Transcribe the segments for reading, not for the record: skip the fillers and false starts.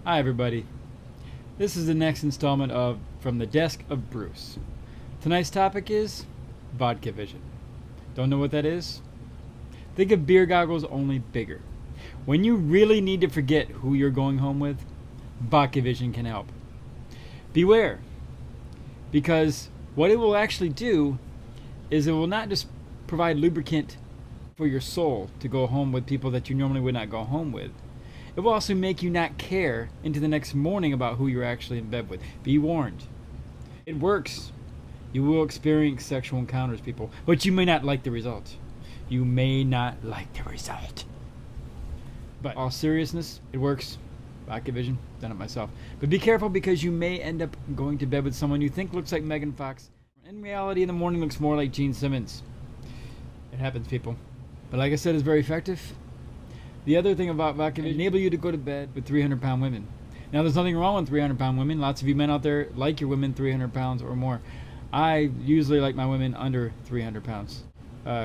Hi everybody. This is the next installment of From the Desk of Bruce. Tonight's topic is vodka vision. Don't know what that is? Think of beer goggles, only bigger. When you really need to forget who you're going home with, vodka vision can help. Beware, because what it will actually do is it will not just provide lubricant for your soul to go home with people that you normally would not go home with. It will also make you not care into the next morning about who you're actually in bed with. Be warned. It works. You will experience sexual encounters, people, but you may not like the result. You may not like the result. But all seriousness, it works. Vodka vision, done it myself. But be careful, because you may end up going to bed with someone you think looks like Megan Fox. In reality, in the morning looks more like Gene Simmons. It happens, people. But like I said, it's very effective. The other thing about vodka vision, enable you to go to bed with 300-pound women. Now, there's nothing wrong with 300-pound women. Lots of you men out there like your women 300 pounds or more. I usually like my women under 300 pounds,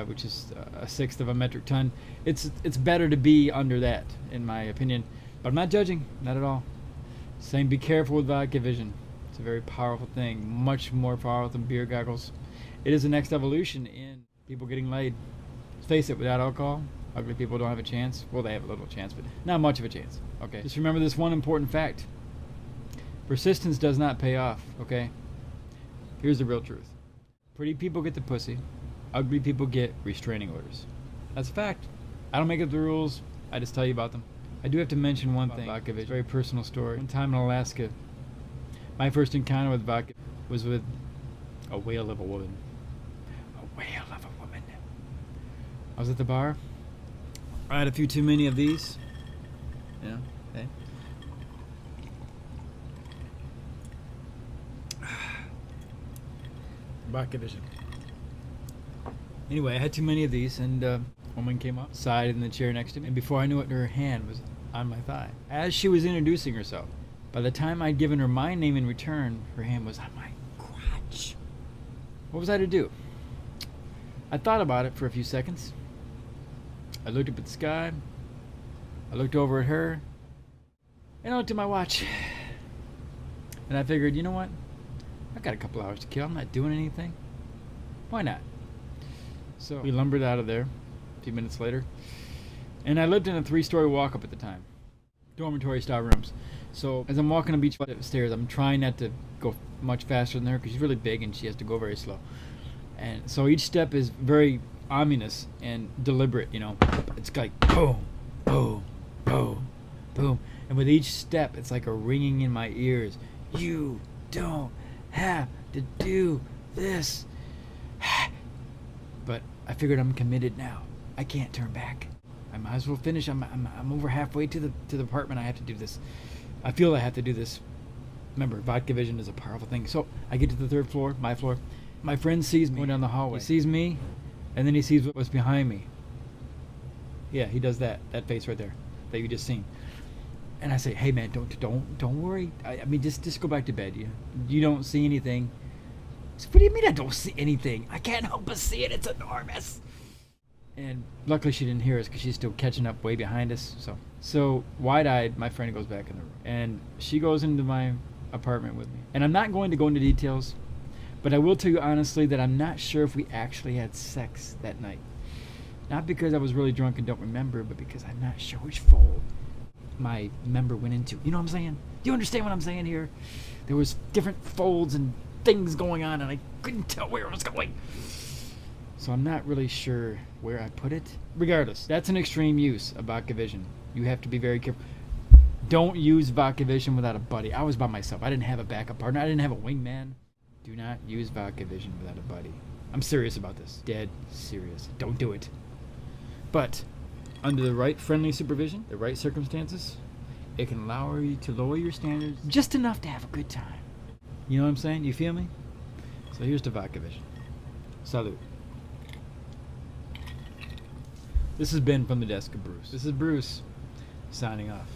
which is a sixth of a metric ton. It's better to be under that, in my opinion. But I'm not judging, not at all. Saying be careful with vodka vision. It's a very powerful thing, much more powerful than beer goggles. It is the next evolution in people getting laid. Let's face it, without alcohol, ugly people don't have a chance. Well, they have a little chance, but not much of a chance. Okay. Just remember this one important fact. Persistence does not pay off, okay? Here's the real truth. Pretty people get the pussy. Ugly people get restraining orders. That's a fact. I don't make up the rules. I just tell you about them. I do have to mention one thing. Vodka vision. Very personal story. One time in Alaska, my first encounter with vodka was with a whale of a woman. A whale of a woman. I was at the bar. I had a few too many of these. You know, okay. Vodka vision. Anyway, I had too many of these, and a woman came up, sat in the chair next to me, and before I knew it, her hand was on my thigh. As she was introducing herself, by the time I'd given her my name in return, her hand was on my crotch. What was I to do? I thought about it for a few seconds. I looked up at the sky. I looked over at her. And I looked at my watch. And I figured, you know what? I got a couple hours to kill. I'm not doing anything. Why not? So we lumbered out of there a few minutes later. And I lived in a 3-story walk-up at the time. Dormitory style rooms. So as I'm walking the beach stairs, I'm trying not to go much faster than her, because she's really big and she has to go very slow. And so each step is very ominous and deliberate, you know. It's like boom, boom, boom, boom. And with each step, it's like a ringing in my ears. You don't have to do this. But I figured I'm committed now. I can't turn back. I might as well finish. I'm over halfway to the apartment. I have to do this. I feel I have to do this. Remember, vodka vision is a powerful thing. So I get to the 3rd floor, my floor. My friend sees me going down the hallway. He sees me, and then he sees what's behind me. Yeah, he does that face right there that you just seen. And I say, hey man, don't worry. I mean, just go back to bed. You don't see anything. So, what do you mean I don't see anything? I can't help but see it. It's enormous. And luckily she didn't hear us, because she's still catching up way behind us. So wide-eyed, my friend goes back in the room, and she goes into my apartment with me. And I'm not going to go into details, but I will tell you honestly that I'm not sure if we actually had sex that night. Not because I was really drunk and don't remember, but because I'm not sure which fold my member went into. You know what I'm saying? Do you understand what I'm saying here? There was different folds and things going on, and I couldn't tell where it was going. So I'm not really sure where I put it. Regardless, that's an extreme use of vodka vision. You have to be very careful. Don't use vodka vision without a buddy. I was by myself. I didn't have a backup partner. I didn't have a wingman. Do not use vodka vision without a buddy. I'm serious about this. Dead serious. Don't do it. But under the right friendly supervision, the right circumstances, it can allow you to lower your standards just enough to have a good time. You know what I'm saying? You feel me? So here's the vodka vision. Salute. This has been From the Desk of Bruce. This is Bruce, signing off.